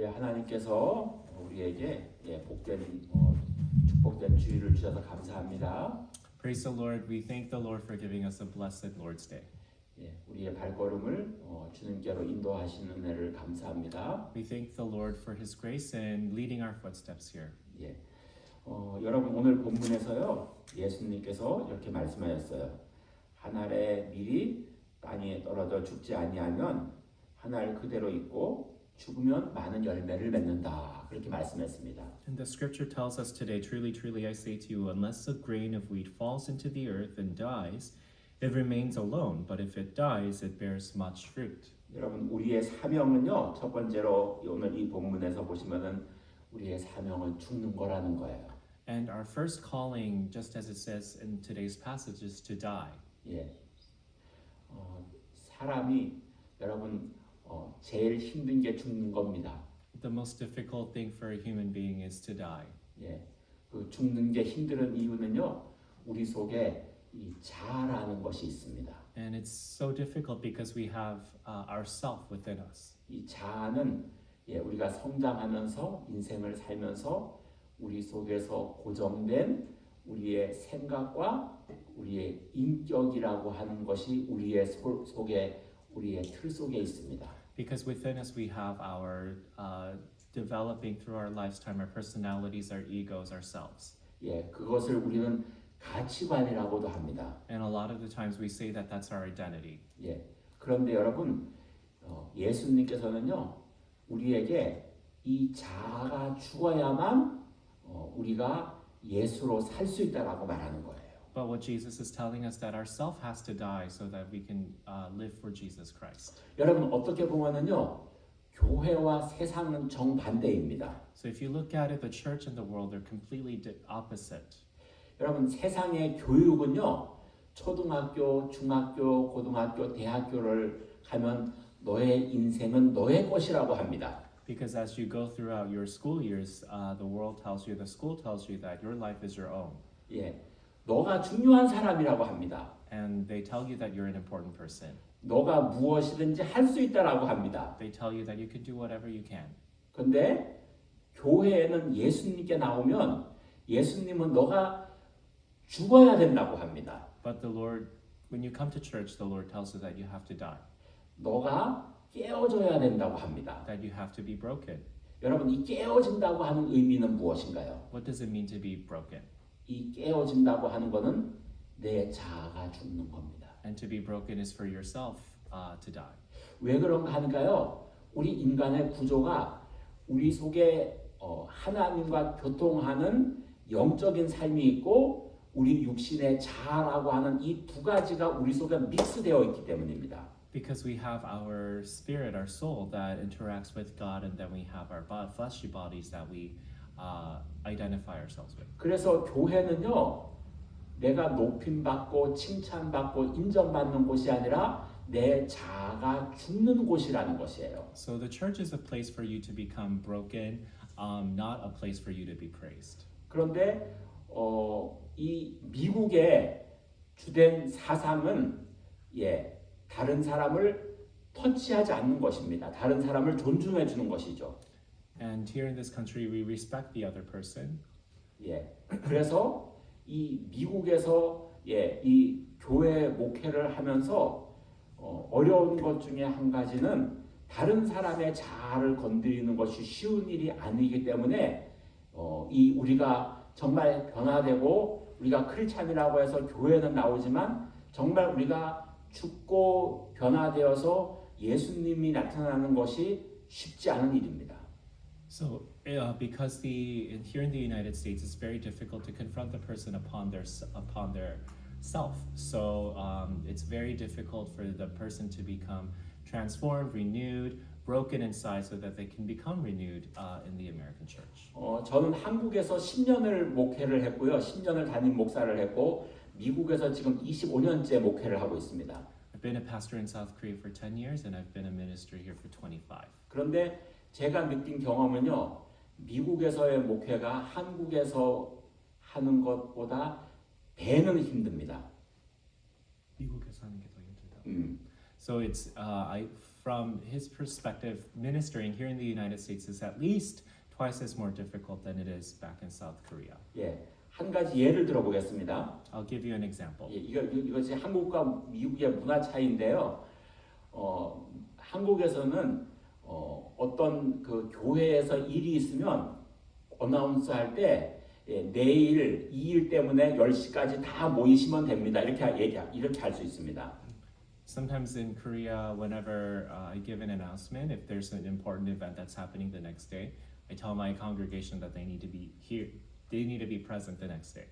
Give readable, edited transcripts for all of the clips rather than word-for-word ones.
할렐루야. 하나님께서 우리에게 복된 축복된 주일을 주셔서 감사합니다. Praise the Lord. We thank the Lord for giving us a blessed Lord's Day. 우리의 발걸음을 주님께로 인도하시는 은혜를 감사합니다. We thank the Lord for His grace and leading our footsteps here. 여러분 오늘 본문에서요 예수님께서 이렇게 말씀하셨어요. 한 알의 밀이 땅에 떨어져 죽지 아니하면 한 알 그대로 있고 죽으면 많은 열매를 맺는다. 그렇게 말씀했습니다. And the scripture tells us today, truly, truly, I say to you, unless a grain of wheat falls into the earth and dies, it remains alone. But if it dies, it bears much fruit. 여러분 우리의 사명은요 첫 번째로 오늘 이 본문에서 보시면은 우리의 사명은 죽는 거라는 거예요. And our first calling, just as it says in today's passage, is to die. 사람이 여러분 제일 힘든 게 죽는 겁니다. The most difficult thing for a human being is to die. 그 죽는 게 힘든 이유는요 우리 속에 이 자아라는 것이 있습니다. And it's so difficult because we have ourself within us. 이 자아는 우리가 성장하면서 인생을 살면서 우리 속에서 고정된 우리의 생각과 우리의 인격이라고 하는 것이 우리의 속에 우리의 틀 속에 있습니다. Because within us we have our developing through our lifetime, our personalities, our egos, ourselves. 그것을 우리는 가치관이라고도 합니다. And a lot of the times we say that that's our identity. 그런데 여러분 예수님께서는요 우리에게 이 자아가 죽어야만 우리가 예수로 살 수 있다라고 말하는 거예요. But what Jesus is telling us that our self has to die so that we can live for Jesus Christ. 여러분 어떻게 보면은요 교회와 세상은 정반대입니다. So if you look at it, the church and the world are completely opposite. 여러분 세상의 교육은요 초등학교, 중학교, 고등학교, 대학교를 가면 너의 인생은 너의 것이라고 합니다. Because as you go throughout your school years, the world tells you, the school tells you that your life is your own. 너가 중요한 사람이라고 합니다. And they tell you that you're an important person. 너가 무엇이든지 할 수 있다라고 합니다. They tell you that you can do whatever you can. 근데 교회에는 예수님께 나오면 예수님은 너가 죽어야 된다고 합니다. But the Lord, when you come to church, the Lord tells you that you have to die. 너가 깨어져야 된다고 합니다. That you have to be broken. 여러분 이 깨어진다고 하는 의미는 무엇인가요? What does it mean to be broken? 이 깨어진다고 하는 것은 내 자아가 죽는 겁니다. And to be broken is for yourself to die. 왜 그런가 하니까요. 우리 인간의 구조가 우리 속에 하나님과 교통하는 영적인 삶이 있고 우리 육신의 자아라고 하는 이 두 가지가 우리 속에 믹스되어 있기 때문입니다. Because we have our spirit, our soul that interacts with God, and then we have our fleshy bodies that we identify ourselves with. 그래서 교회는요, 내가 높임받고 칭찬받고 인정받는 곳이 아니라 내 자아가 죽는 곳이라는 것이에요. So the church is a place for you to become broken, not a place for you to be praised. 그런데 이 미국의 주된 사상은 다른 사람을 터치하지 않는 것입니다. 다른 사람을 존중해 주는 것이죠. And here in this country, we respect the other person. 그래서 이 미국에서 이 교회 목회를 하면서 어려운 것 중에 한 가지는 다른 사람의 자아를 건드리는 것이 쉬운 일이 아니기 때문에 이 우리가 정말 변화되고 우리가 크리스찬이라고 해서 교회는 나오지만 정말 우리가 죽고 변화되어서 예수님이 나타나는 것이 쉽지 않은 일입니다. So, because here in the United States, it's very difficult to confront the person upon their self. So, it's very difficult for the person to become transformed, renewed, broken inside, so that they can become renewed in the American church. 저는 한국에서 10년을 목회를 했고요, 10년을 담임 목사를 했고 미국에서 지금 25년째 목회를 하고 있습니다. I've been a pastor in South Korea for 10 years, and I've been a minister here for 25. 그런데 제가 느낀 경험은요, 미국에서의 목회가 한국에서 하는 것보다 배는 힘듭니다. 미국에서 하는 게 더 힘들다. So it's I from his perspective, ministering here in the United States is at least twice as more difficult than it is back in South Korea. 예, 한 가지 예를 들어보겠습니다. I'll give you an example. 예, 이것이 한국과 미국의 문화 차이인데요. 한국에서는 어떤 그 교회에서 일이 있으면 어나운스 할 때 내일 이 일 때문에 10시까지 다 모이시면 됩니다. 이렇게 할 수 있습니다. Sometimes in Korea, whenever I give an announcement, if there's an important event that's happening the next day, I tell my congregation that they need to be here. They need to be present the next day.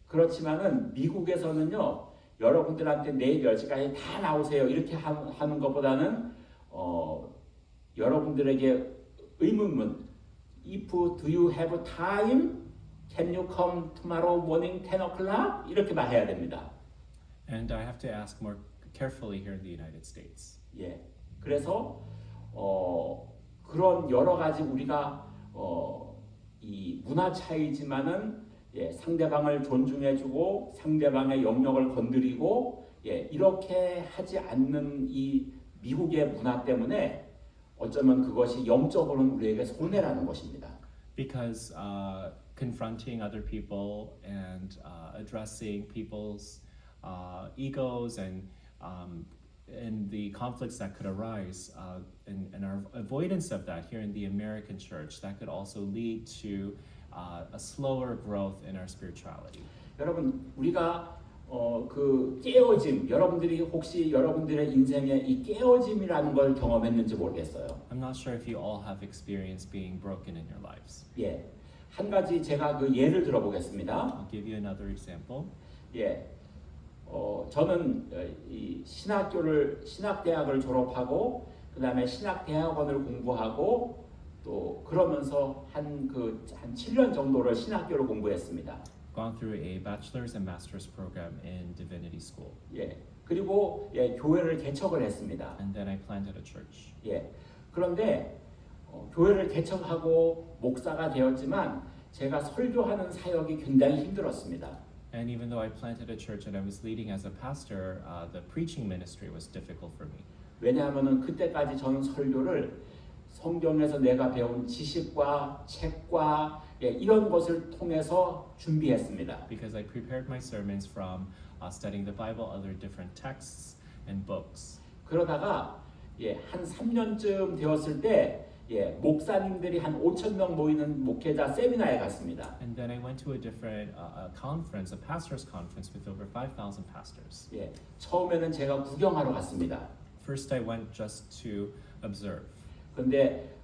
그렇지만은 미국에서는요. 여러분들한테 내일 10시까지 다 나오세요. 이렇게 하는 것보다는 여러분들에게 의문문 If do you have time? Can you come tomorrow morning 10 o'clock? 이렇게 말해야 됩니다. And I have to ask more carefully here in the United States. 예. 그래서 그런 여러 가지 우리가 이 문화 차이지만은 상대방을 존중해주고 상대방의 영역을 건드리고 이렇게 하지 않는 이 미국의 문화 때문에 어쩌면 그것이 영적으로는 우리에게 손해라는 것입니다. Because confronting other people and addressing people's egos and the conflicts that could arise and our avoidance of that here in the American church, that could also lead to a slower growth in our spirituality. 여러분 우리가 그 깨어짐 여러분들이 혹시 여러분들의 인생에 이 깨어짐이라는 걸 경험했는지 모르겠어요. I'm not sure if you all have experienced being broken in your lives. 예, 한 가지 제가 그 예를 들어보겠습니다. I'll give you another example. 예, 저는 이 신학대학을 졸업하고 그 다음에 신학대학원을 공부하고 또 그러면서 한 7년 정도를 신학교를 공부했습니다. Gone through a bachelor's and master's program in divinity school. 예, 그리고 교회를 개척을 했습니다. And then I planted a church. 예, 그런데 교회를 개척하고 목사가 되었지만 제가 설교하는 사역이 굉장히 힘들었습니다. And even though I planted a church and I was leading as a pastor, the preaching ministry was difficult for me. 왜냐하면은 그때까지 저는 설교를 성경에서 내가 배운 지식과 책과 이런 것을 통해서 준비했습니다. Because I prepared my sermons from studying the Bible, other different texts and books. 그러다가 한 3년쯤 되었을 때 목사님들이 한 5,000명 모이는 목회자 세미나에 갔습니다. And then I went to a different conference, a pastors' conference with over 5,000 pastors. 처음에는 제가 구경하러 갔습니다. First, I went just to observe. 근데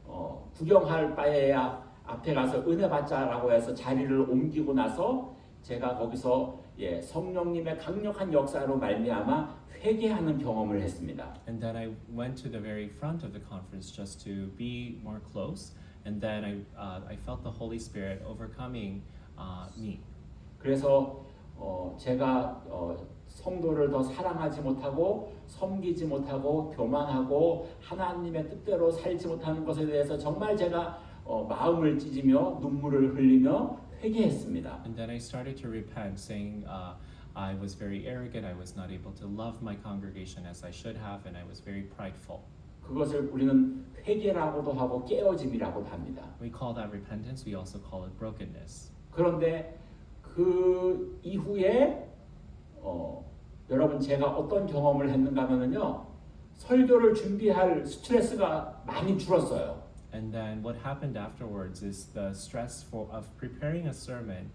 구경할 바에야 앞에 가서 은혜 받자라고 해서 자리를 옮기고 나서 제가 거기서 성령님의 강력한 역사로 말미암아 회개하는 경험을 했습니다. And then I went to the very front of the conference just to be more close. And then I felt the Holy Spirit overcoming me. 그래서 제가 성도를 더 사랑하지 못하고 섬기지 못하고 교만하고 하나님의 뜻대로 살지 못하는 것에 대해서 정말 제가 마음을 찢으며 눈물을 흘리며 회개했습니다. And then I started to repent, saying I was very arrogant. I was not able to love my congregation as I should have, and I was very prideful. 그것을 우리는 회개라고도 하고 깨어짐이라고도 합니다. We call that repentance. We also call it brokenness. 그런데 그 이후에 여러분 제가 어떤 경험을 했는가 하면요. 설교를 준비할 스트레스가 많이 줄었어요. And then what happened afterwards is the stress of preparing a sermon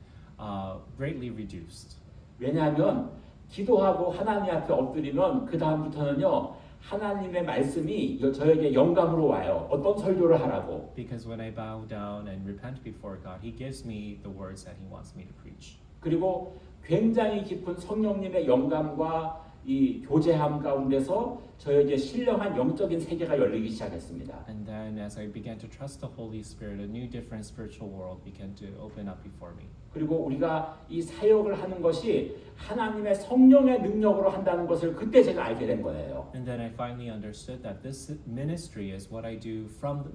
greatly reduced. 왜냐하면 기도하고 하나님 앞에 엎드리면 그 다음부터는요. 하나님의 말씀이 저에게 영감으로 와요. 어떤 설교를 하라고. Because when I bow down and repent before God, He gives me the words that He wants me to preach. 그리고 굉장히 깊은 성령님의 영감과 이 교제함 가운데서 저에게 신령한 영적인 세계가 열리기 시작했습니다. And then as I began to trust the Holy Spirit, a new different spiritual world began to open up before me. 그리고 우리가 이 사역을 하는 것이 하나님의 성령의 능력으로 한다는 것을 그때 제가 알게 된 거예요. And then I finally understood that this ministry is what I do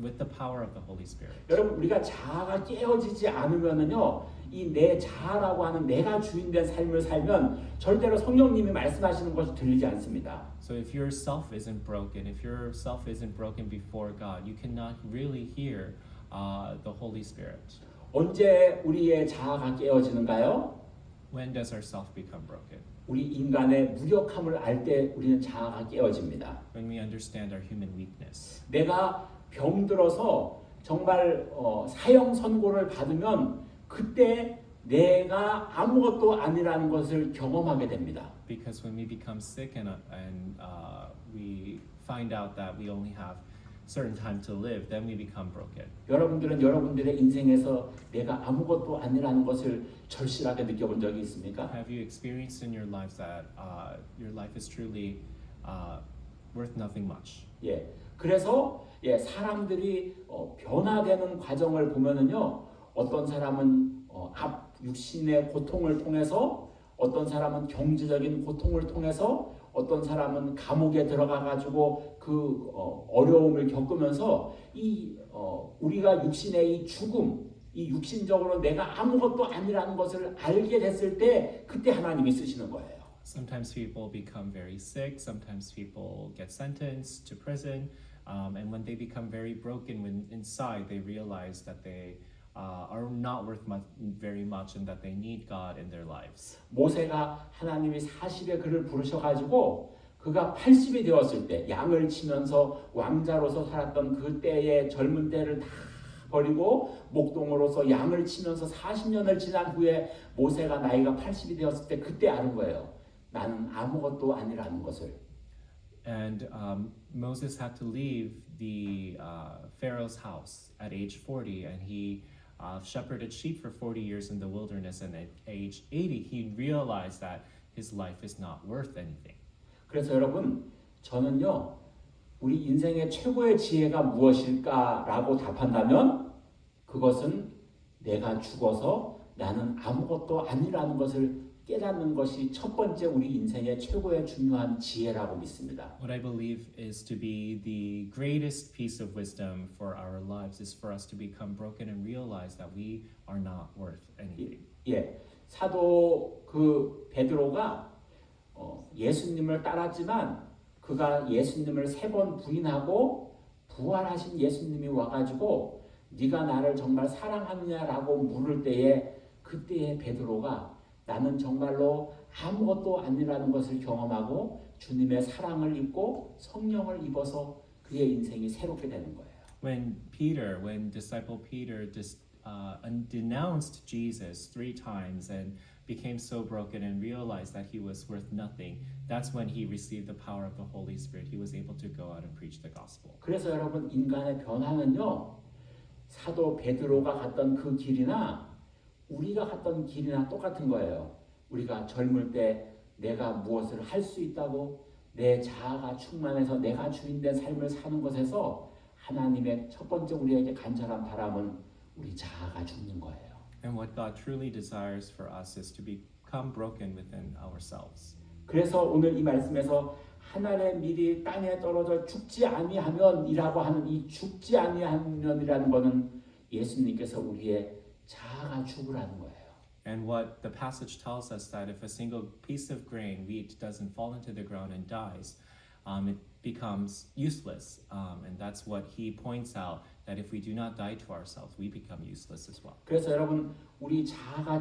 with the power of the Holy Spirit. 여러분 우리가 자아가 깨어지지 않으면은요 이 내 자아라고 하는 내가 주인된 삶을 살면 절대로 성령님이 말씀하시는 것이 들리지 않습니다. So if your self isn't broken, if your self isn't broken before God, you cannot really hear the Holy Spirit. 언제 우리의 자아가 깨어지는가요? When does our self become broken? 우리 인간의 무력함을 알 때 우리는 자아가 깨어집니다. When we understand our human weakness. 내가 병들어서 정말 사형 선고를 받으면 그때 내가 아무것도 아니라는 것을 경험하게 됩니다. Because when we become sick and we find out that we only have certain time to live, then we become broken. 여러분들은 여러분들의 인생에서 내가 아무것도 아니라는 것을 절실하게 느껴본 적이 있습니까? Have you experienced in your lives that your life is truly worth nothing much? 예, 그래서 사람들이 변화되는 과정을 보면은요, 어떤 사람은 앞 육신의 고통을 통해서, 어떤 사람은 경제적인 고통을 통해서, 어떤 사람은 감옥에 들어가 가지고 그 어려움을 겪으면서 우리가 육신의 이 죽음, 이 육신적으로 내가 아무것도 아니라는 것을 알게 됐을 때 그때 하나님이 쓰시는 거예요. Sometimes people become very sick. Sometimes people get sentenced to prison, and when they become very broken, when inside they realize that they are not worth very much, and that they need God in their lives. 모세가 하나님이 40의 그를 부르셔가지고 그가 80이 되었을 때 양을 치면서 왕자로서 살았던 그 때의 젊은 때를 다 버리고 목동으로서 양을 치면서 40년을 지난 후에 모세가 나이가 80이 되었을 때 그때 아는 거예요. 나는 아무것도 아니라는 것을. And Moses had to leave the Pharaoh's house at age 40, and he shepherded sheep for 40 years in the wilderness, and at age 80 he realized that his life is not worth anything. 그래서 여러분, 저는요, 우리 인생의 최고의 지혜가 무엇일까라고 답한다면 그것은 내가 죽어서 나는 아무것도 아니라는 것을 깨닫는 것이 첫 번째 우리 인생의 최고의 중요한 지혜라고 믿습니다. What I believe is to be the greatest piece of wisdom for our lives is for us to become broken and realize that we are not worth anything. 예, 사도 그 베드로가 예수님을 따랐지만 그가 예수님을 3번 부인하고 부활하신 예수님이 와가지고 네가 나를 정말 사랑하느냐라고 물을 때에 그때의 베드로가 나는 정말로 아무것도 아니라는 것을 경험하고 주님의 사랑을 입고 성령을 입어서 그의 인생이 새롭게 되는 거예요. When disciple Peter denounced Jesus 3 times and became so broken and realized that he was worth nothing, that's when he received the power of the Holy Spirit. He was able to go out and preach the gospel. 그래서 여러분 인간의 변화는요, 사도 베드로가 갔던 그 길이나 우리가 갔던 길이나 똑같은 거예요. 우리가 젊을 때 내가 무엇을 할 수 있다고 내 자아가 충만해서 내가 주인된 삶을 사는 것에서 하나님의 첫 번째 우리에게 간절한 바람은 우리 자아가 죽는 거예요. And what God truly desires for us is to become broken within ourselves. 그래서 오늘 이 말씀에서 하늘의 밀이 땅에 떨어져 죽지 아니하면이라고 하는 이 죽지 아니하면이라는 것은 예수님께서 우리의 자아가 죽으라는 거예요. And what the passage tells us that if a single piece of grain, wheat, doesn't fall into the ground and dies, it becomes useless. And that's what he points out, that if we do not die to ourselves, we become useless as well. 그래서 여러분 우리 자아가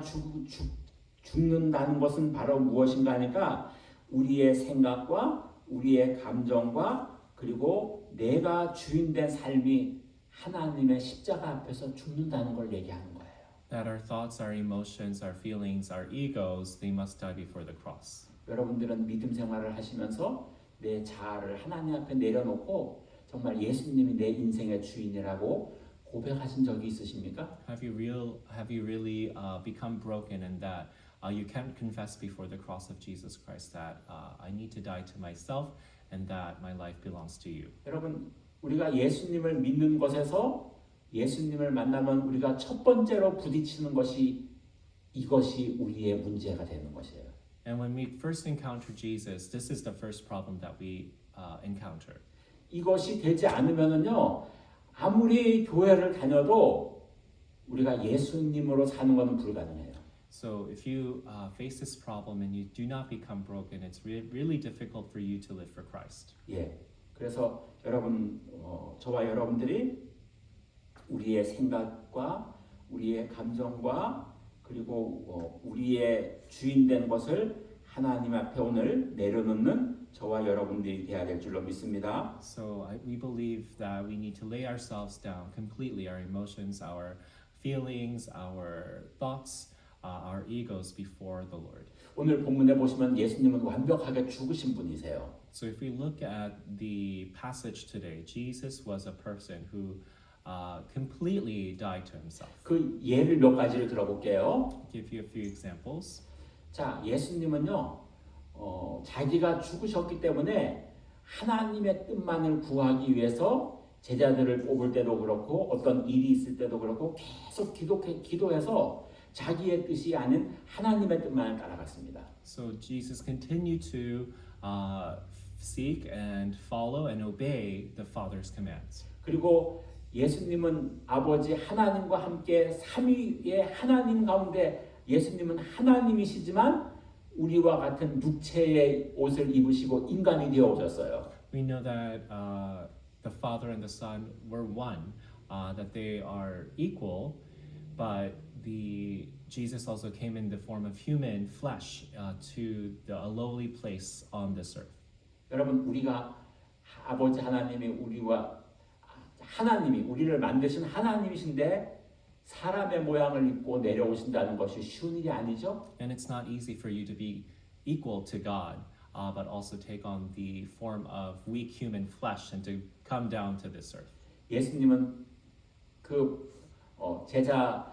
죽는다는 것은 바로 무엇인가 하니까 우리의 생각과 우리의 감정과 그리고 내가 주인된 삶이 하나님의 십자가 앞에서 죽는다는 걸 얘기하는 거예요. That our thoughts, our emotions, our feelings, our egos, they must die before the cross. 여러분들은 믿음 생활을 하시면서 내 자아를 하나님 앞에 내려놓고 정말 예수님이 내 인생의 주인이라고 고백하신 적이 있으십니까? Have you really become broken in that you can't confess before the cross of Jesus Christ that I need to die to myself and that my life belongs to you? 여러분 우리가 예수님을 믿는 것에서 예수님을 만나면 우리가 첫 번째로 부딪히는 것이 이것이 우리의 문제가 되는 것이에요. And when we first encounter Jesus, this is the first problem that we encounter. 이것이 되지 않으면은요 아무리 교회를 다녀도 우리가 예수님으로 사는 것은 불가능해요. So if you face this problem and you do not become broken, it's really difficult for you to live for Christ. 예. 그래서 여러분, 저와 여러분들이 우리의 생각과 우리의 감정과 그리고 우리의 주인된 것을 하나님 앞에 오늘 내려놓는 저와 여러분들이 되어야 될 줄로 믿습니다. So we believe that we need to lay ourselves down completely, our emotions, our feelings, our thoughts, our egos before the Lord. 오늘 본문에 보시면 예수님은 완벽하게 죽으신 분이세요. So if we look at the passage today, Jesus was a person who completely died to himself. 그 예를 몇 가지를 들어볼게요. I'll give you a few examples. 자, 예수님은요, 자기가 죽으셨기 때문에 하나님의 뜻만을 구하기 위해서 제자들을 뽑을 때도 그렇고 어떤 일이 있을 때도 그렇고 계속 기도해서 자기의 뜻이 아닌 하나님의 뜻만을 따라갔습니다. So Jesus continued to seek and follow and obey the Father's commands. 그리고 예수님은 아버지 하나님과 함께 삼위의 하나님 가운데 예수님은 하나님이시지만 우리와 같은 육체의 옷을 입으시고 인간이 되어 오셨어요. We know that the Father and the Son were one, that they are equal, but Jesus also came in the form of human flesh to a lowly place on this earth. 여러분, 우리가 아버지 하나님이 하나님이 우리를 만드신 하나님이신데 사람의 모양을 입고 내려오신다는 것이 쉬운 일이 아니죠. And it's not easy for you to be equal to God, but also take on the form of weak human flesh and to come down to this earth. 예수님은 제자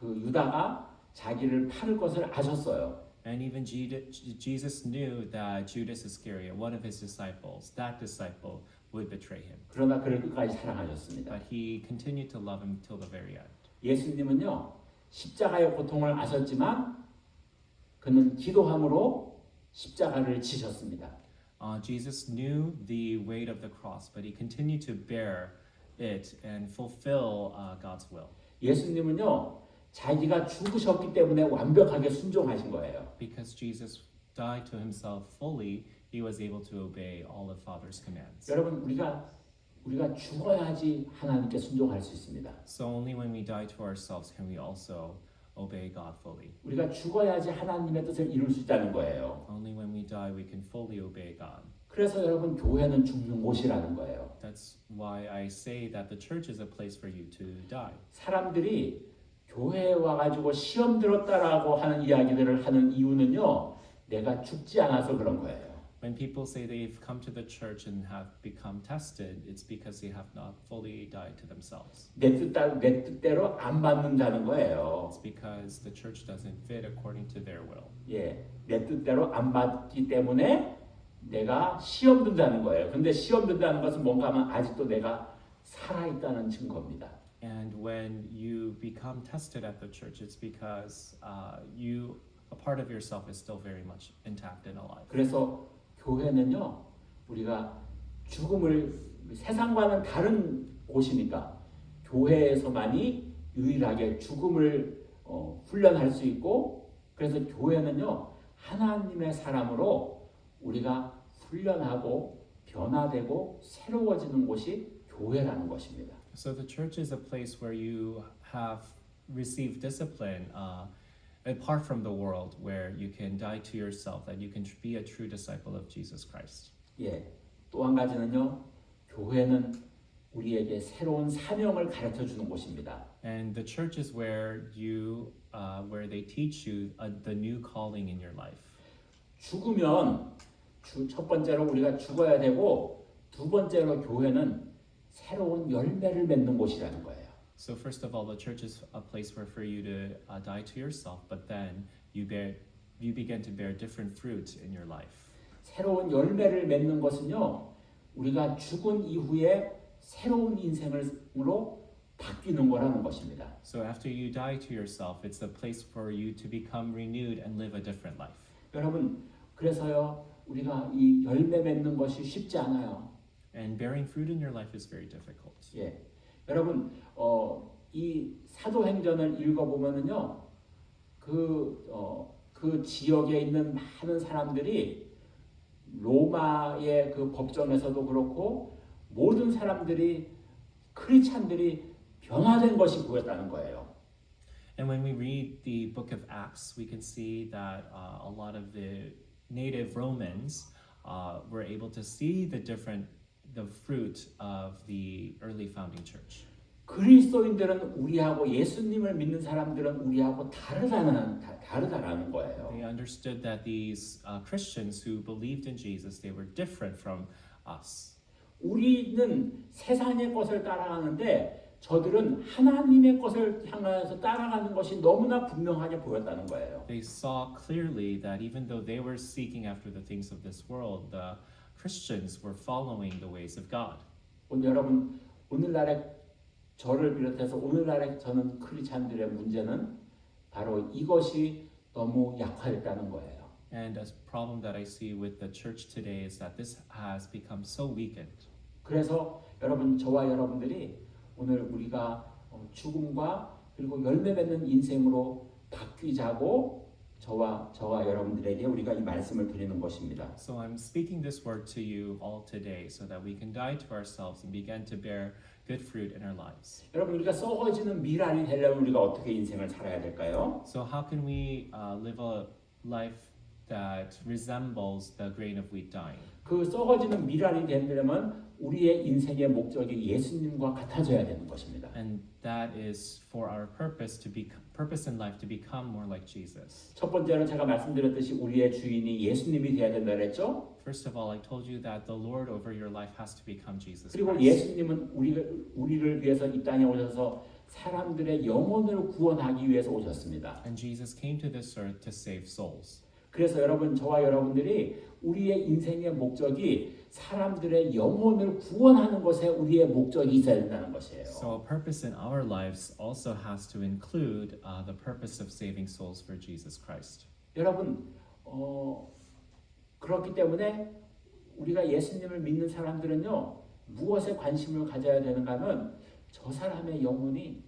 유다가 자기를 팔을 것을 아셨어요. And even Jesus knew that Judas Iscariot, one of his disciples, that disciple would betray him. 그러나 그를 끝까지 사랑하셨습니다. But he continued to love him till the very end. 예수님은요, 십자가의 고통을 아셨지만 그는 기도함으로 십자가를 지셨습니다. Jesus knew the weight of the cross, but he continued to bear it and fulfill God's will. 예수님은요, 자기가 죽으셨기 때문에 완벽하게 순종하신 거예요. Because Jesus died to himself fully, he was able to obey all of Father's commands. 여러분, 우리가 죽어야지 하나님께 순종할 수 있습니다. So only when we die to ourselves can we also obey God fully. 우리가 죽어야지 하나님의 뜻을 이룰 수 있다는 거예요. Only when we die we can fully obey God. 그래서 여러분, 교회는 죽는 곳이라는 거예요. That's why I say that the church is a place for you to die. 사람들이 교회에 와가지고 시험 들었다라고 하는 이야기들을 하는 이유는요, 내가 죽지 않아서 그런 거예요. When people say they've come to the church and have become tested, it's because they have not fully died to themselves. 내 뜻대로 안 받는다는 거예요. It's because the church doesn't fit according to their will. 예, 내 뜻대로 안 받기 때문에 내가 시험 든다는 거예요. 근데 시험 든다는 것은 뭔가 하면 아직도 내가 살아있다는 증거입니다. And when you become tested at the church, it's because a part of yourself is still very much intact and alive. 그래서 교회는요, 우리가 죽음을 세상과는 다른 곳이니까 교회에서만이 유일하게 죽음을 훈련할 수 있고, 그래서 교회는요, 하나님의 사람으로 우리가 훈련하고 변화되고 새로워지는 곳이 교회라는 것입니다. So the church is a place where you have received discipline apart from the world, where you can die to yourself, that you can be a true disciple of Jesus Christ. 예, 또 한 가지는요, 교회는 우리에게 새로운 사명을 가르쳐 주는 곳입니다. And the church is where where they teach you the new calling in your life. 죽으면 첫 번째로 우리가 죽어야 되고, 두 번째로 교회는 새로운 열매를 맺는 곳이라는 거예요. So first of all, the church is a place where for you to die to yourself, but then you begin to bear different fruit in your life. 새로운 열매를 맺는 것은요, 우리가 죽은 이후에 새로운 인생으로 바뀌는 거라는 것입니다. So after you die to yourself, it's a place for you to become renewed and live a different life. 여러분, 그래서요, 우리가 이 열매 맺는 것이 쉽지 않아요. And bearing fruit in your life is very difficult. 예, 여러분, 이 사도행전을 읽어보면은요, 그 지역에 있는 많은 사람들이 로마의 그 법정에서도 그렇고 모든 사람들이 크리스찬들이 변화된 것이 보였다는 거예요. And when we read the book of Acts, we can see that a lot of the native Romans were able to see the fruit of the early founding church. 그리스도인들은 우리하고 예수님을 믿는 사람들은 우리하고 다르다라는 거예요. They understood that these Christians who believed in Jesus, they were different from us. 우리는 세상의 것을 따라가는데 저들은 하나님의 것을 향해서 따라가는 것이 너무나 분명하게 보였다는 거예요. They saw clearly that even though they were seeking after the things of this world, the Christians were following the ways of God. 여러분, 오늘날의 저를 비롯해서 오늘날의 저는 크리스찬들의 문제는 바로 이것이 너무 약화됐다는 거예요. And a problem that I see with the church today is that this has become so weakened. 그래서 여러분, 저와 여러분들이 오늘 우리가 죽음과 그리고 열매 맺는 인생으로 바뀌자고 저와 여러분들에게 우리가 이 말씀을 드리는 것입니다. So I'm speaking this word to you all today so that we can die to ourselves and begin to bear good fruit in our lives. 여러분, 우리가 썩어지는 미랄이 되려면 우리가 어떻게 인생을 살아야 될까요? So how can we live a life that resembles the grain of wheat dying? 그 썩어지는 미랄이 되려면 우리의 인생의 목적이 예수님과 같아져야 되는 것입니다. And that is for our purpose in life to become more like Jesus. 첫 번째로 제가 말씀드렸듯이 우리의 주인이 예수님이 되어야 된다 그랬죠? First of all, I told you that the Lord over your life has to become Jesus 그리고 Christ. 예수님은 우리를 위해서 이 땅에 오셔서 사람들의 영혼을 구원하기 위해서 오셨습니다. And Jesus came to this earth to save souls. 그래서 여러분, 저와 여러분들이 우리의 인생의 목적이 사람들의 영혼을 구원하는 것에 우리의 목적이 있어야 된다는 것이에요. So a purpose in our lives also has to include the purpose of saving souls for Jesus Christ. 여러분, 그렇기 때문에 우리가 예수님을 믿는 사람들은요, 무엇에 관심을 가져야 되는가 하면 저 사람의 영혼이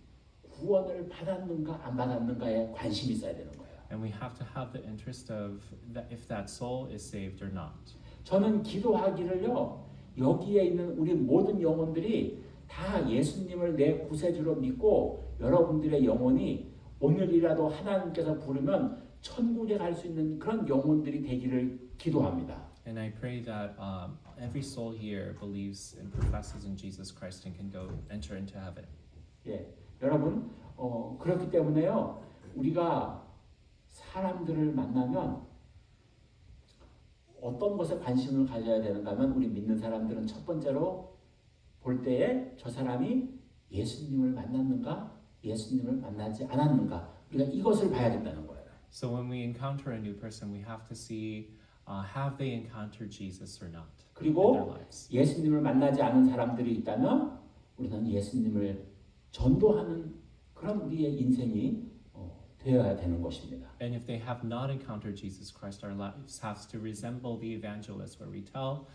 구원을 받았는가 안 받았는가에 관심이 있어야 되는 거예요. And we have to have the interest of that if that soul is saved or not. 저는 기도하기를요, 여기에 있는 우리 모든 영혼들이 다 예수님을 내 구세주로 믿고 여러분들의 영혼이 오늘이라도 하나님께서 부르면 천국에 갈 수 있는 그런 영혼들이 되기를 기도합니다. And I pray that every soul here believes and professes in Jesus Christ and can go enter into heaven. 예, 여러분, 그렇기 때문에요, 우리가 사람들을 만나면 어떤 것에 관심을 가져야 되는가 하면 우리 믿는 사람들은 첫 번째로 볼 때에 저 사람이 예수님을 만났는가, 예수님을 만나지 않았는가, 우리가 이것을 봐야 된다는 거예요. So when we encounter a new person, we have to see have they encountered Jesus or not in their 그리고 lives. 예수님을 만나지 않은 사람들이 있다면 우리는 예수님을 전도하는 그런 우리의 인생이 되어야 되는 것입니다. And if they have not encountered Jesus Christ, our lives have to resemble the evangelist where we tell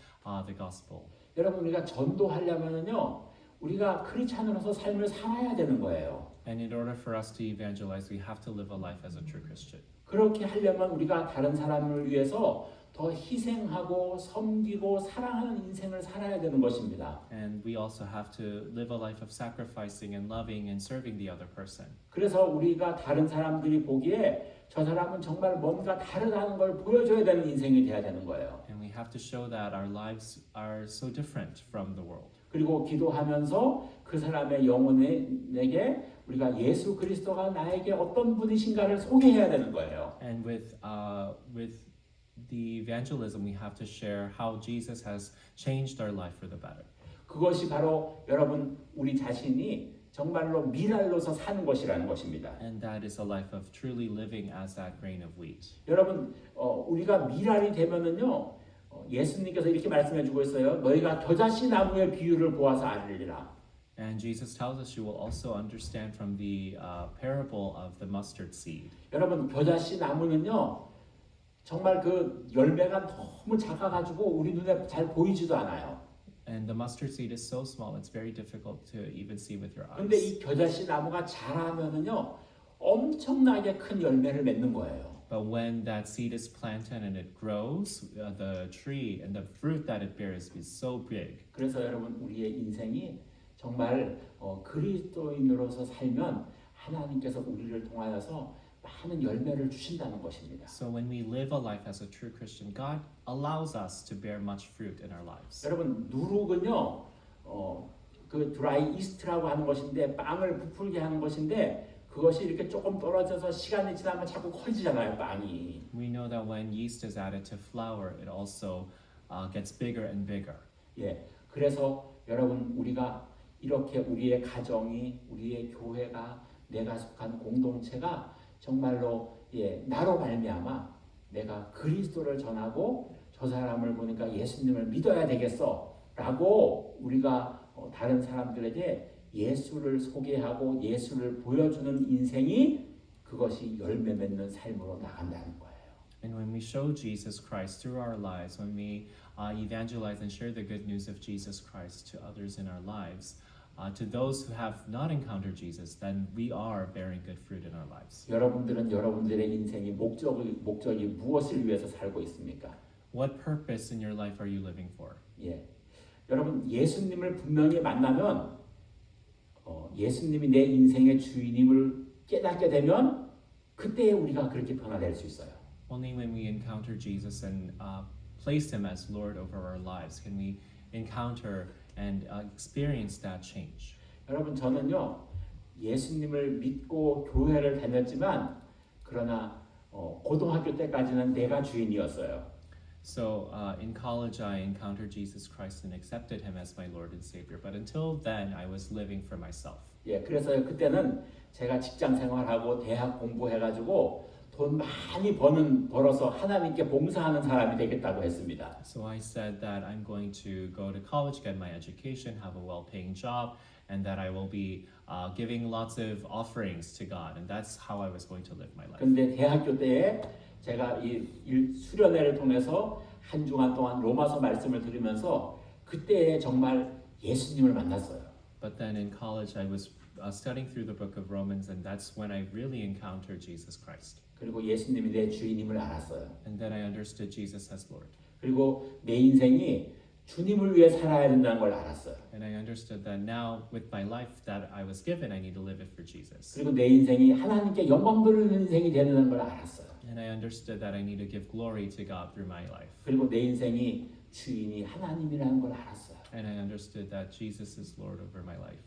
the gospel. 여러분, 우리가 전도하려면은요, 우리가 크리스찬으로서 삶을 살아야 되는 거예요. And in order for us to evangelize, we have to live a life as a true Christian. 그렇게 하려면 우리가 다른 사람을 위해서 더 희생하고 섬기고 사랑하는 인생을 살아야 되는 것입니다. And we also have to live a life of sacrificing and loving and serving the other person. 그래서 우리가 다른 사람들이 보기에 저 사람은 정말 뭔가 다르다는 걸 보여줘야 되는 인생이 돼야 되는 거예요. And we have to show that our lives are so different from the world. 그리고 기도하면서 그 사람의 영혼에게 우리가 예수 그리스도가 나에게 어떤 분이신가를 소개해야 되는 거예요. And with the evangelism, we have to share how Jesus has changed our life for the better. 그것이 바로 여러분 우리 자신이 정말로 미랄로서 사는 것이라는 것입니다. And that is a life of truly living as that grain of wheat. 여러분 우리가 미랄이 되면은요 예수님께서 이렇게 말씀해주고 있어요. 너희가 겨자씨 나무의 비유를 보아서 알리라. And Jesus tells us you will also understand from the parable of the mustard seed. 여러분 겨자씨 나무는요 정말 그 열매가 너무 작아가지고 우리 눈에 잘 보이지도 않아요. And the mustard seed is so small, it's very difficult to even see with your 근데 eyes. 이 겨자씨 나무가 자라면은요 엄청나게 큰 열매를 맺는 거예요. But when that seed is planted and it grows, the tree and the fruit that it bears is so big. 그래서 여러분 우리의 인생이 정말 그리스도인으로서 살면 하나님께서 우리를 통하여서 많은 열매를 주신다는 것입니다. So when we live a life as a true Christian, God allows us to bear much fruit in our lives. 여러분 누룩은요 그 드라이 이스트라고 하는 것인데 빵을 부풀게 하는 것인데 그것이 이렇게 조금 떨어져서 시간이 지나면 자꾸 커지잖아요 빵이. We know that when yeast is added to flour, it also gets bigger and bigger. 예, 그래서 여러분 우리가 이렇게 우리의 가정이 우리의 교회가 내가 속한 공동체가 정말로 나로 말미암아 내가 그리스도를 전하고 저 사람을 보니까 예수님을 믿어야 되겠어라고 우리가 다른 사람들에게 예수를 소개하고 예수를 보여주는 인생이 그것이 열매 맺는 삶으로 나간다는 거예요. And when we show Jesus Christ through our lives, when we evangelize and share the good news of Jesus Christ to others in our lives, to those who have not encountered Jesus, then we are bearing good fruit in our lives. 여러분들은 여러분들의 인생이 목적이 무엇을 위해서 살고 있습니까? What purpose in your life are you living for? 예, 여러분 예수님을 분명히 만나면 예수님이 내 인생의 주인임을 깨닫게 되면 그때 우리가 그렇게 변화될 수 있어요. Only when we encounter Jesus and place Him as Lord over our lives can we encounter and experience that change. 여러분 저는요 예수님을 믿고 교회를 다녔지만 그러나 고등학교 때까지는 내가 주인이었어요. So in college, I encountered Jesus Christ and accepted Him as my Lord and Savior. But until then, I was living for myself. 예, 그래서 그때는 제가 직장 생활하고 대학 공부해가지고 돈 많이 벌어서 하나님께 봉사하는 사람이 되겠다고 했습니다. So I said that I'm going to go to college, get my education, have a well-paying job, and that I will be giving lots of offerings to God. And that's how I was going to live my life. 근데 대학교 때에 제가 이 수련회를 통해서 한 주간 동안 로마서 말씀을 들으면서 그때 정말 예수님을 만났어요. But then in college, I was studying through the book of Romans, and that's when I really encountered Jesus Christ. 그리고 예수님이 내 주인임을 알았어요. And then I understood Jesus as Lord. 그리고 내 인생이 주님을 위해 살아야 된다는 걸 알았어요. And I understood that now, with my life that I was given, I need to live it for Jesus. 그리고 내 인생이 하나님께 영광 돌리는 인생이 되는 걸 알았어요. And I understood that I need to give glory to God through my life. 그리고 내 인생이 주인이 하나님이라는 걸 알았어요. And I understood that Jesus is Lord over my life.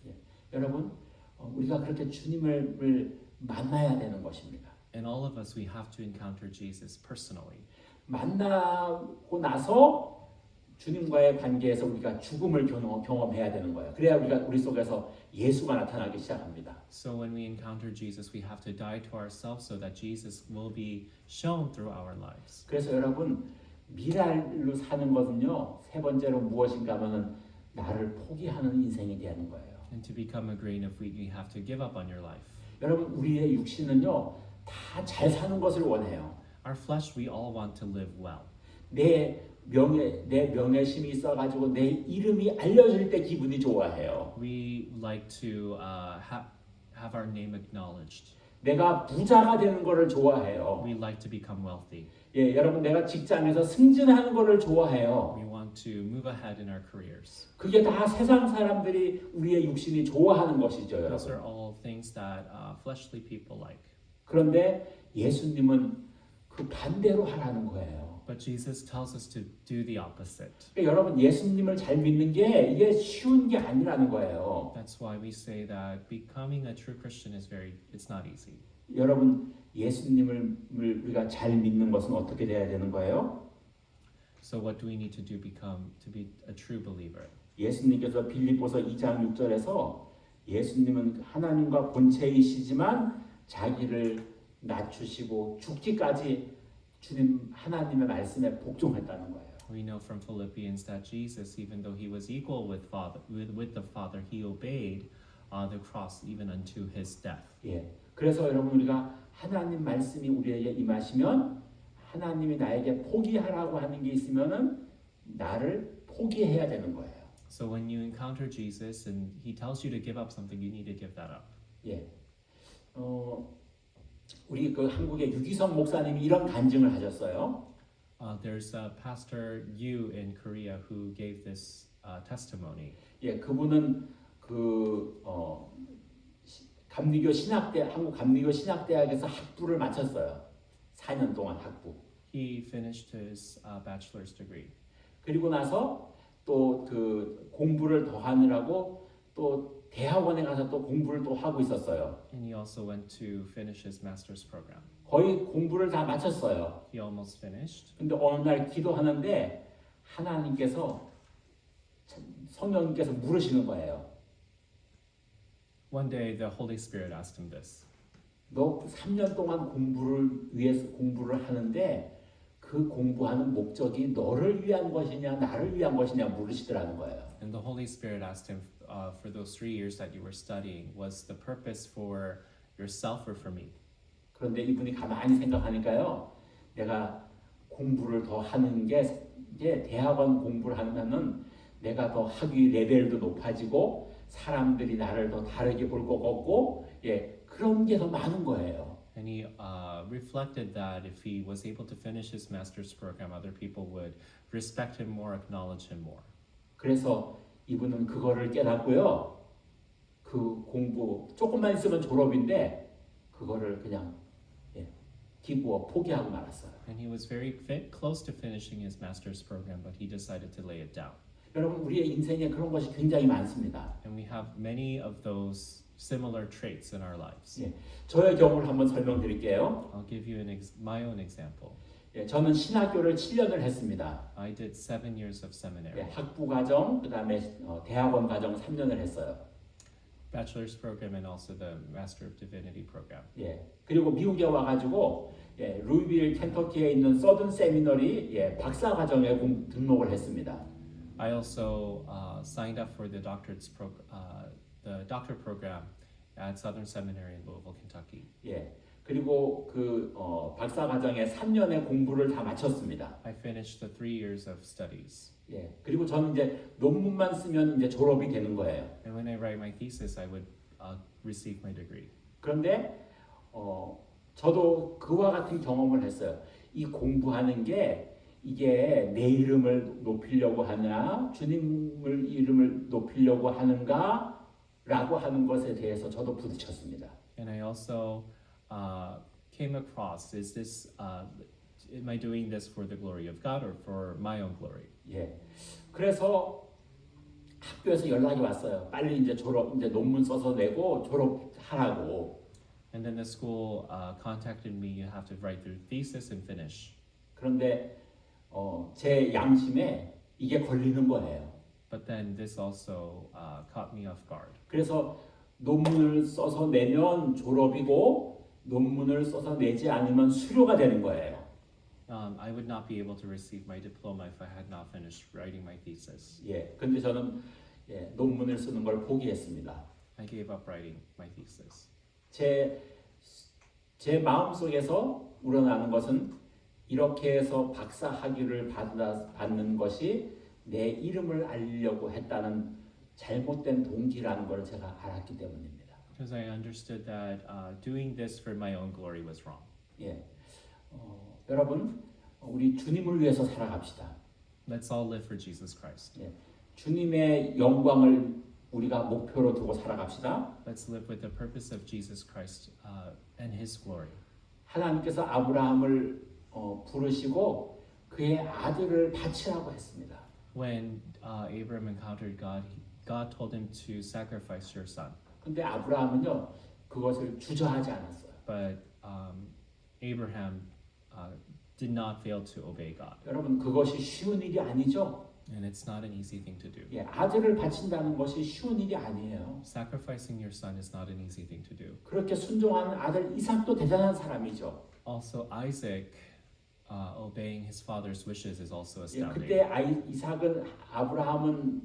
여러분, 우리가 그렇게 주님을 만나야 되는 것입니다. And all of us, we have to encounter Jesus personally. 만나고 나서 주님과의 관계에서 우리가 죽음을 경험해야 되는 거예요. 그래야 우리 속에서 예수가 나타나기 시작합니다. So when we encounter Jesus, we have to die to ourselves so that Jesus will be shown through our lives. 그래서 여러분 미랄로 사는 것은요 세 번째로 무엇인가 하면은 나를 포기하는 인생이 되는 거예요. And to become a grain of wheat, you have to give up on your life. 여러분 우리의 육신은요 다 잘 사는 것을 원해요. Our flesh, we all want to live well. 내 명예심이 있어가지고 내 이름이 알려질 때 기분이 좋아해요. We like to have our name acknowledged. 내가 부자가 되는 것을 좋아해요. We like to become wealthy. 예, 여러분 내가 직장에서 승진하는 것을 좋아해요. We want to move ahead in our careers. 그게 다 세상 사람들이 우리의 육신이 좋아하는 것이죠, Those are 여러분. all things that fleshly people like. 그런데 예수님은 그 반대로 하라는 거예요. But Jesus tells us to do the opposite. 그러니까 여러분 예수님을 잘 믿는 게 이게 쉬운 게 아니라는 거예요. That's why we say that becoming a true Christian it's not easy. 여러분 예수님을 우리가 잘 믿는 것은 어떻게 돼야 되는 거예요? So what do we need to do to be a true believer? 예수님께서 빌립보서 2장 6절에서 예수님은 하나님과 본체이시지만 자기를 낮추시고 죽기까지 주님 하나님의 말씀에 복종했다는 거예요. We know from Philippians that Jesus, even though he was equal with the Father, he obeyed the cross even unto his death. 예. 그래서 여러분 우리가 하나님 말씀이 우리에게 임하시면 하나님이 나에게 포기하라고 하는 게 있으면은 나를 포기해야 되는 거예요. So when you encounter Jesus and he tells you to give up something, you need to give that up. 예. 우리 그 한국의 유기성 목사님이 이런 간증을 하셨어요. There's a pastor Yu in Korea who gave this testimony. 예, 그분은 감리교 신학대 한국 감리교 신학대학에서 학부를 마쳤어요. 4년 동안 학부. He finished his bachelor's degree. 그리고 나서 또 그 공부를 더 하느라고 또 대학원에 가서 또 공부를 또 하고 있었어요. And he also went to finish his master's program. 거의 공부를 다 마쳤어요. He almost finished. 근데 어느 날 기도하는데 하나님께서 성령님께서 물으시는 거예요. One day the Holy Spirit asked him this. 너 3년 동안 공부를 위해서 공부를 하는데 그 공부하는 목적이 너를 위한 것이냐 나를 위한 것이냐 물으시더라는 거예요. And the Holy Spirit asked him, for those 3 years that you were studying, was the purpose for yourself or for me? 그런데 이분이 가만히 생각하니까요. 내가 공부를 더 하는 게 이제 대학원 공부를 하면은 내가 더 학위 레벨도 높아지고 사람들이 나를 더 다르게 볼 것 같고 예 그런 게 더 많은 거예요. And he reflected that if he was able to finish his master's program, other people would respect him more, acknowledge him more. 그래서 이분은 그거를 깨닫고요. 그 공부 조금만 있으면 졸업인데 그거를 그냥 기부어 포기하고 말았어요. And he was very close to finishing his master's program, but he decided to lay it down. 여러분 우리의 인생에 그런 것이 굉장히 많습니다. And we have many of those similar traits in our lives. 예, 저의 경우를 한번 설명드릴게요. I'll give you my own example. 예, 저는 신학교를 7년을 했습니다. I did 7 years of seminary. 예, 학부 과정, 그다음에 대학원 과정 3년을 했어요. Bachelor's program and also the Master of Divinity program. 예, 그리고 미국에 와가지고 루이빌 켄터키에 있는 서든 세미너리 박사 과정에 등록을 했습니다. I also signed up for the doctor program at Southern Seminary in Louisville, Kentucky. 예, 그리고 그 박사 과정에 3년의 공부를 다 마쳤습니다. I finished the 3 years of studies. 예, 그리고 저는 이제 논문만 쓰면 이제 졸업이 되는 거예요. And when I write my thesis, I would receive my degree. 그런데 저도 그와 같은 경험을 했어요. 이 공부하는 게 이게 내 이름을 높이려고 하나 주님을 이름을 높이려고 하는가라고 하는 것에 대해서 저도 부딪혔습니다. And I also came across, is this, am I doing this for the glory of God or for my own glory? 예, 그래서 학교에서 연락이 왔어요. 빨리 이제 이제 논문 써서 내고 졸업하라고. And then the school contacted me. You have to write your thesis and finish. 그런데 제 양심에 이게 걸리는 거예요. But then this also caught me off guard. 그래서 논문을 써서 내면 졸업이고 논문을 써서 내지 않으면 수료가 되는 거예요. I would not be able to receive my diploma if I had not finished writing my thesis. 예, 근데 저는 논문을 쓰는 걸 포기했습니다. I gave up writing my thesis. 제 마음 속에서 우러나는 것은 이렇게 해서 박사 학위를 받는 것이 내 이름을 알리려고 했다는 잘못된 동기라는 걸 제가 알았기 때문입니다. Because I understood that doing this for my own glory was wrong. 예, 여러분 우리 주님을 위해서 살아갑시다. Let's all live for Jesus Christ. 예, 주님의 영광을 우리가 목표로 두고 살아갑시다. Let's live with the purpose of Jesus Christ and His glory. 하나님께서 아브라함을 부르시고 그의 아들을 바치라고 했습니다. When Abram encountered God, God told him to sacrifice your son. 근데 아브라함은요 그것을 주저하지 않았어요. But Abraham did not fail to obey God. 여러분 그것이 쉬운 일이 아니죠. And it's not an easy thing to do. 예, 아들을 바친다는 것이 쉬운 일이 아니에요. Sacrificing your son is not an easy thing to do. 그렇게 순종하는 아들 이삭도 대단한 사람이죠. Also, Isaac obeying his father's wishes is also 예, astounding. 그때 이삭은 아브라함은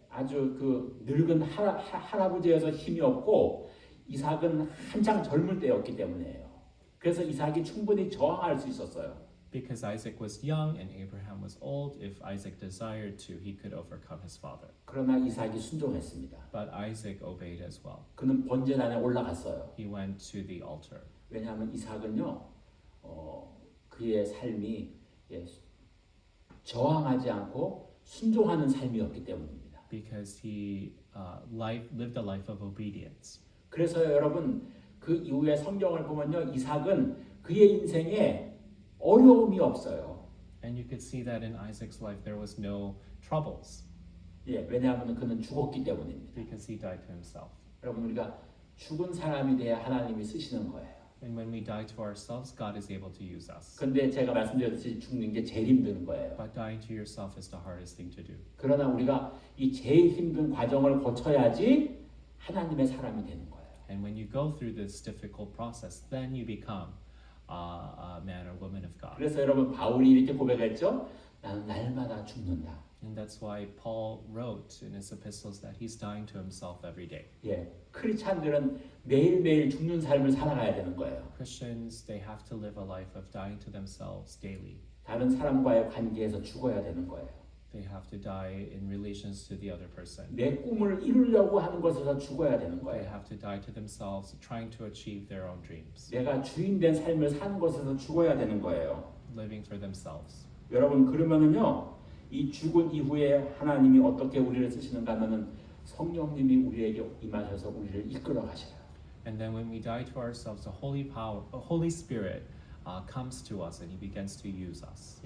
아주 그 늙은 할아버지여서 힘이 없고 이삭은 한창 젊을 때였기 때문에요. 그래서 이삭이 충분히 저항할 수 있었어요. Because Isaac was young and Abraham was old, if Isaac desired to, he could overcome his father. 그러나 이삭이 순종했습니다. But Isaac obeyed as well. 그는 번제단에 올라갔어요. He went to the altar. 왜냐하면 이삭은요, 그의 삶이 저항하지 않고 순종하는 삶이었기 때문입니다. Because he lived a life of obedience. 그래서 여러분 그 이후에 성경을 보면요, 이삭은 그의 인생에 어려움이 없어요. And you could see that in Isaac's life there was no troubles 왜냐하면 그는 죽었기 때문입니다. because he died to himself. 여러분 우리가 죽은 사람이 돼야 하나님이 쓰시는 거예요. And when we die to ourselves, God is able to use us. 근데 제가 말씀드렸듯이 죽는 게 제일 힘든 거예요. But dying to yourself is the hardest thing to do. 그러나 우리가 이 제일 힘든 과정을 거쳐야지 하나님의 사람이 되는 거예요. And when you go through this difficult process, then you become a man or woman of God. 그래서 여러분 바울이 이렇게 고백했죠. 나는 날마다 죽는다. And that's why Paul wrote in his epistles that he's dying to himself every day. 크리스찬들은 매일매일 죽는 삶을 살아가야 되는 거예요. Christians, they have to live a life of dying to themselves daily. 다른 사람과의 관계에서 죽어야 되는 거예요. They have to die in relations to the other person. 내 꿈을 이루려고 하는 것에서 죽어야 되는 They 거예요. have to die to themselves, trying to achieve their own dreams, 내가 주인된 삶을 사는 것에서 죽어야 되는 거예요. living for themselves. 여러분 그러면은요, 이 죽은 이후에 하나님이 어떻게 우리를 쓰시는가 하면은 성령님이 우리에게 임하셔서 우리를 이끌어 가셔요. And then when we die to ourselves, the Holy Spirit comes to us and He begins to use us.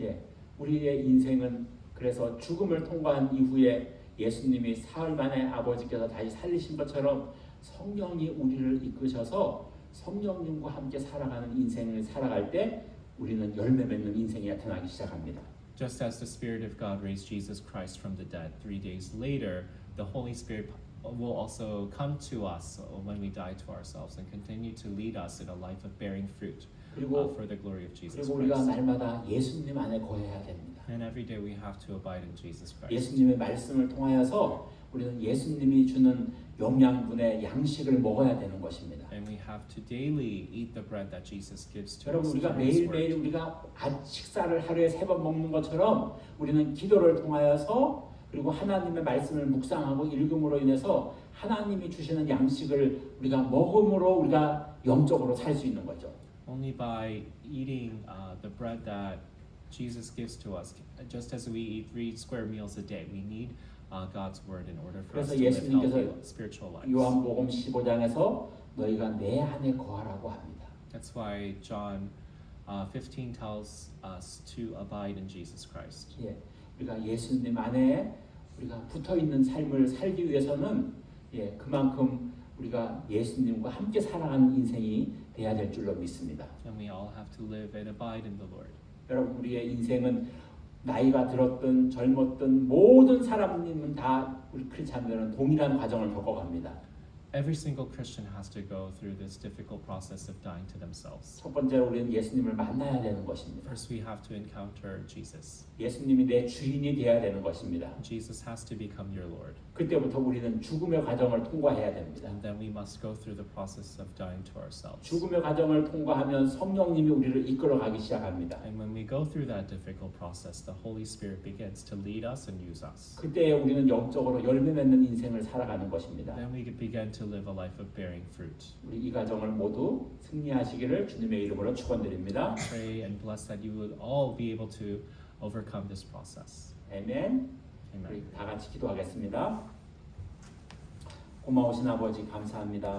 우리의 인생은 그래서 죽음을 통과한 이후에 예수님이 사흘 만에 아버지께서 다시 살리신 것처럼 성령이 우리를 이끄셔서 성령님과 함께 살아가는 인생을 살아갈 때 우리는 열매 맺는 인생이 나타나기 시작합니다. Just as the Spirit of God raised Jesus Christ from the dead 3 days later, the Holy Spirit will also come to us when we die to ourselves and continue to lead us in a life of bearing fruit 그리고 for the glory of Jesus 그리고 우리가 Christ. 날마다 예수님 안에 거해야 됩니다. And every day we have to abide in Jesus Christ. 예수님의 말씀을 통하여서 우리는 예수님이 주는 영양분의 양식을 먹어야 되는 것입니다. And we have to daily eat the bread that Jesus gives to 여러분 us. 우리가 through His 매일매일 word. 우리가 식사를 하루에 3번 먹는 것처럼 우리는 기도를 통하여서 그리고 하나님의 말씀을 묵상하고 읽음으로 인해서 하나님이 주시는 양식을 우리가 먹음으로 우리가 영적으로 살 수 있는 거죠. Only by eating the bread that Jesus gives to us, just as we eat 3 square meals a day, we need God's word in order for us 그래서 to live 예수님께서 healthy spiritual lives. 요한복음 15장에서 너희가 내 안에 거하라고 합니다. That's why John 15 tells us to abide in Jesus Christ. 우리가 예수님 안에 우리가 붙어 있는 삶을 살기 위해서는 그만큼 우리가 예수님과 함께 살아가는 인생이 돼야 될 줄로 믿습니다. And we all have to live and abide in the Lord. 여러분 우리의 인생은 나이가 들었든 젊었든 모든 사람님은 다 우리 크리스찬들은 동일한 과정을 겪어갑니다. Every single Christian has to go through this difficult process of dying to themselves. 첫 번째로 우리는 예수님을 만나야 되는 것입니다. First, we have to encounter Jesus. 예수님이 내 주인이 되어야 되는 것입니다. Jesus has to become your Lord. 그때부터 우리는 죽음의 과정을 통과해야 됩니다. And then we must go through the process of dying to ourselves. 죽음의 과정을 통과하면 성령님이 우리를 이끌어가기 시작합니다. And when we go through that difficult process, the Holy Spirit begins to lead us and use us. 그때 우리는 영적으로 열매 맺는 인생을 살아가는 것입니다. Then we begin to live a life of bearing fruit. 우리 이 과정을 모두 승리하시기를 주님의 이름으로 축원드립니다. Pray and bless that you will all be able to overcome this process. 아멘. Amen. 우리 다 같이 기도하겠습니다. 고마우신 아버지 감사합니다.